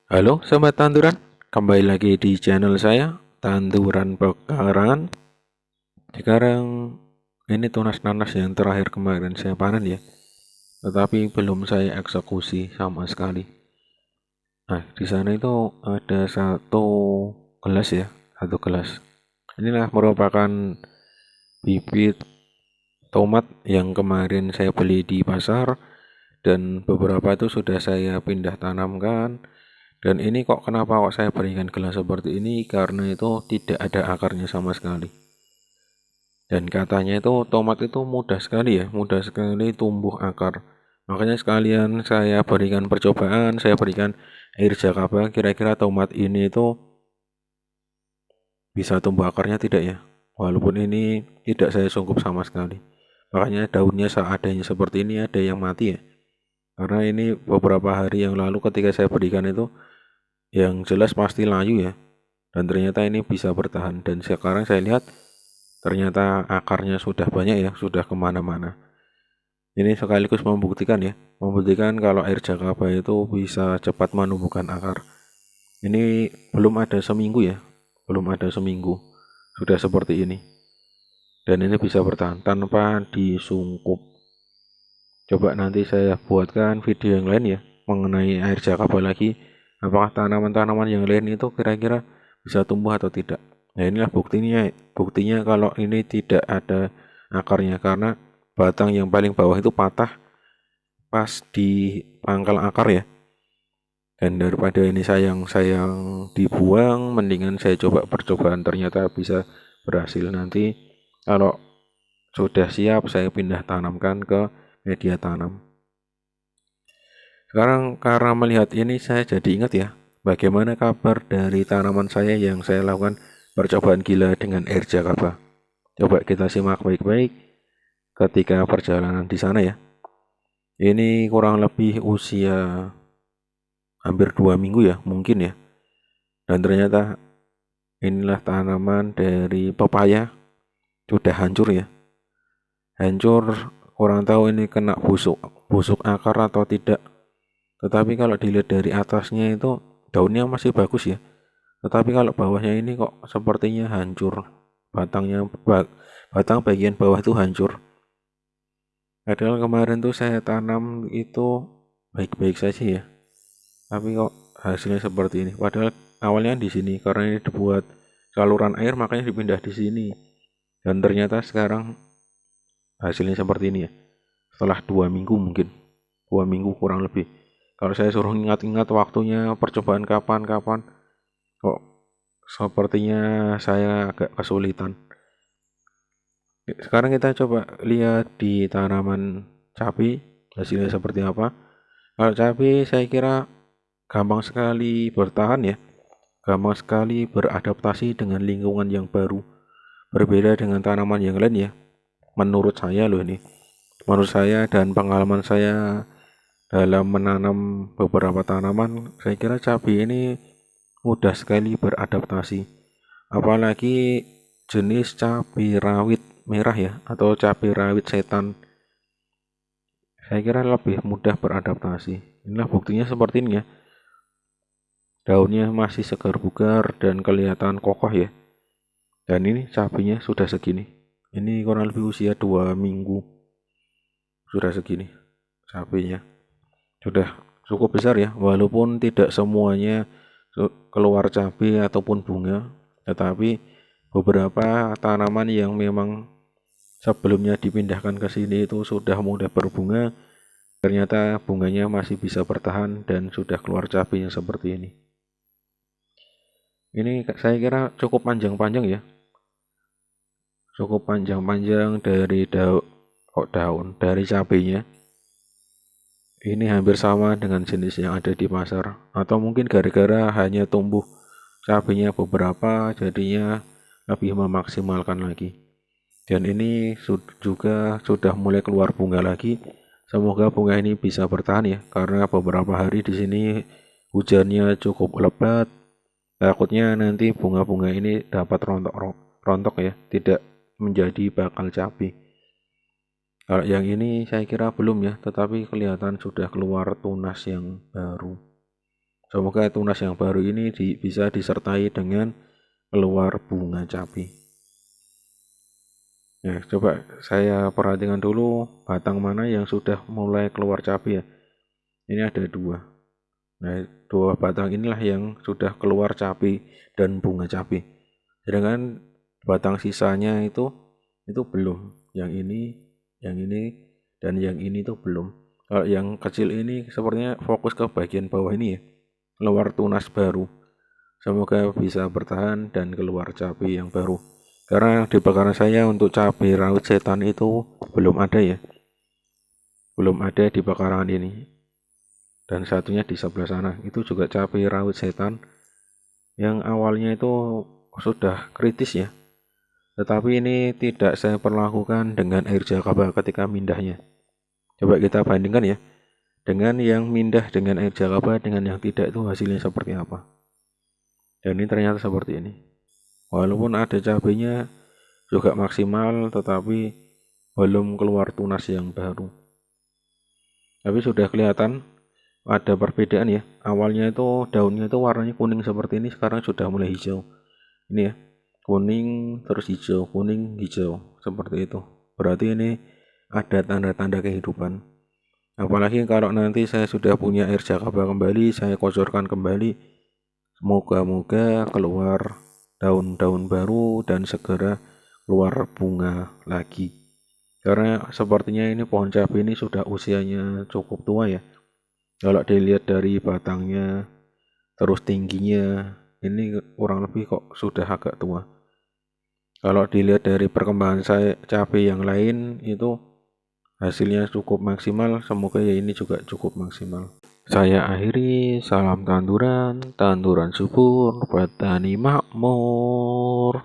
Halo sobat tanduran, kembali lagi di channel saya, Tanduran Pekarangan. Sekarang ini tunas nanas yang terakhir kemarin saya panen ya, tetapi belum saya eksekusi sama sekali. Nah, di sana itu ada satu gelas ya, satu gelas. Inilah merupakan bibit tomat yang kemarin saya beli di pasar dan beberapa itu sudah saya pindah tanamkan. Dan ini kenapa saya berikan gelas seperti ini? Karena itu tidak ada akarnya sama sekali. Dan katanya itu tomat itu mudah sekali ya, mudah sekali tumbuh akar. Makanya sekalian saya berikan percobaan, saya berikan air jakaba, kira-kira tomat ini itu bisa tumbuh akarnya tidak ya? Walaupun ini tidak saya sunggup sama sekali. Makanya daunnya seadanya seperti ini ada yang mati ya. Karena ini beberapa hari yang lalu ketika saya berikan itu yang jelas pasti layu ya. Dan ternyata ini bisa bertahan. Dan sekarang saya lihat ternyata akarnya sudah banyak ya, sudah kemana-mana. Ini sekaligus membuktikan ya, membuktikan kalau air jakaba itu bisa cepat menumbuhkan akar. Ini belum ada seminggu ya, belum ada seminggu sudah seperti ini. Dan ini bisa bertahan tanpa disungkup. Coba nanti saya buatkan video yang lain ya mengenai air jakaba lagi. Apakah tanaman-tanaman yang lain itu kira-kira bisa tumbuh atau tidak? Nah inilah buktinya kalau ini tidak ada akarnya karena batang yang paling bawah itu patah pas di pangkal akar ya. Dan daripada ini sayang-sayang dibuang, mendingan saya coba percobaan ternyata bisa berhasil. Nanti kalau sudah siap saya pindah tanamkan ke media tanam. Sekarang karena melihat ini saya jadi ingat ya, bagaimana kabar dari tanaman saya yang saya lakukan percobaan gila dengan air jakaba. Coba kita simak baik-baik ketika perjalanan di sana ya. Ini kurang lebih usia hampir 2 minggu ya, mungkin ya. Dan ternyata inilah tanaman dari pepaya sudah hancur ya. Hancur, kurang tahu ini kena busuk akar atau tidak. Tetapi kalau dilihat dari atasnya itu daunnya masih bagus ya. Tetapi kalau bawahnya ini kok sepertinya hancur. Batang bagian bawah itu hancur. Padahal kemarin tuh saya tanam itu baik-baik saja ya. Tapi kok hasilnya seperti ini. Padahal awalnya di sini karena ini dibuat saluran air makanya dipindah di sini. Dan ternyata sekarang hasilnya seperti ini ya. Setelah 2 minggu mungkin, 2 minggu kurang lebih. Kalau saya suruh ingat-ingat waktunya percobaan kapan-kapan, kok sepertinya saya agak kesulitan. Sekarang kita coba lihat di tanaman cabai hasilnya seperti apa. Kalau cabai saya kira gampang sekali bertahan ya, gampang sekali beradaptasi dengan lingkungan yang baru. Berbeda dengan tanaman yang lain ya. Menurut saya loh ini. Menurut saya dan pengalaman saya dalam menanam beberapa tanaman, saya kira cabai ini mudah sekali beradaptasi. Apalagi jenis cabai rawit merah ya atau cabai rawit setan. Saya kira lebih mudah beradaptasi. Inilah buktinya seperti ini ya. Daunnya masih segar bugar dan kelihatan kokoh ya. Dan ini cabainya sudah segini. Ini kurang lebih usia 2 minggu sudah segini cabainya. Sudah cukup besar ya, walaupun tidak semuanya keluar cabai ataupun bunga, tetapi beberapa tanaman yang memang sebelumnya dipindahkan ke sini itu sudah mulai berbunga, ternyata bunganya masih bisa bertahan dan sudah keluar cabainya seperti ini. Ini saya kira cukup panjang-panjang ya, cukup panjang-panjang dari daun dari cabainya. Ini hampir sama dengan jenis yang ada di pasar, atau mungkin gara-gara hanya tumbuh cabainya beberapa jadinya lebih memaksimalkan lagi. Dan ini juga sudah mulai keluar bunga lagi. Semoga bunga ini bisa bertahan ya, karena beberapa hari di sini hujannya cukup lebat. Takutnya nanti bunga-bunga ini dapat rontok ya, tidak menjadi bakal cabai. Kalau yang ini saya kira belum ya, tetapi kelihatan sudah keluar tunas yang baru. Semoga tunas yang baru ini bisa disertai dengan keluar bunga cabai. Ya, coba saya perhatikan dulu batang mana yang sudah mulai keluar cabai ya. Ini ada 2. Nah, 2 batang inilah yang sudah keluar cabai dan bunga cabai. Sedangkan batang sisanya itu belum. Yang ini, dan yang ini tuh belum. Kalau yang kecil ini sepertinya fokus ke bagian bawah ini ya. Keluar tunas baru. Semoga bisa bertahan dan keluar cabai yang baru. Karena di bakaran saya untuk cabai rawit setan itu belum ada ya. Belum ada di bakaran ini. Dan satunya di sebelah sana. Itu juga cabai rawit setan yang awalnya itu sudah kritis ya. Tetapi ini tidak saya perlakukan dengan air jakaba ketika mindahnya. Coba kita bandingkan ya. Dengan yang mindah dengan air jakaba dengan yang tidak itu hasilnya seperti apa. Dan ini ternyata seperti ini. Walaupun ada cabainya juga maksimal, tetapi belum keluar tunas yang baru. Tapi sudah kelihatan ada perbedaan ya. Awalnya itu daunnya itu warnanya kuning seperti ini, sekarang sudah mulai hijau. Ini ya, kuning terus hijau, kuning hijau seperti itu. Berarti ini ada tanda-tanda kehidupan. Apalagi kalau nanti saya sudah punya air jakaba kembali, saya kocorkan kembali, moga-moga keluar daun-daun baru dan segera keluar bunga lagi. Karena sepertinya ini pohon cabai ini sudah usianya cukup tua ya. Kalau dilihat dari batangnya, terus tingginya, ini kurang lebih kok sudah agak tua. Kalau dilihat dari perkembangan saya cabai yang lain itu hasilnya cukup maksimal, semoga ya ini juga cukup maksimal. Saya akhiri, salam tanduran, tanduran subur, petani makmur.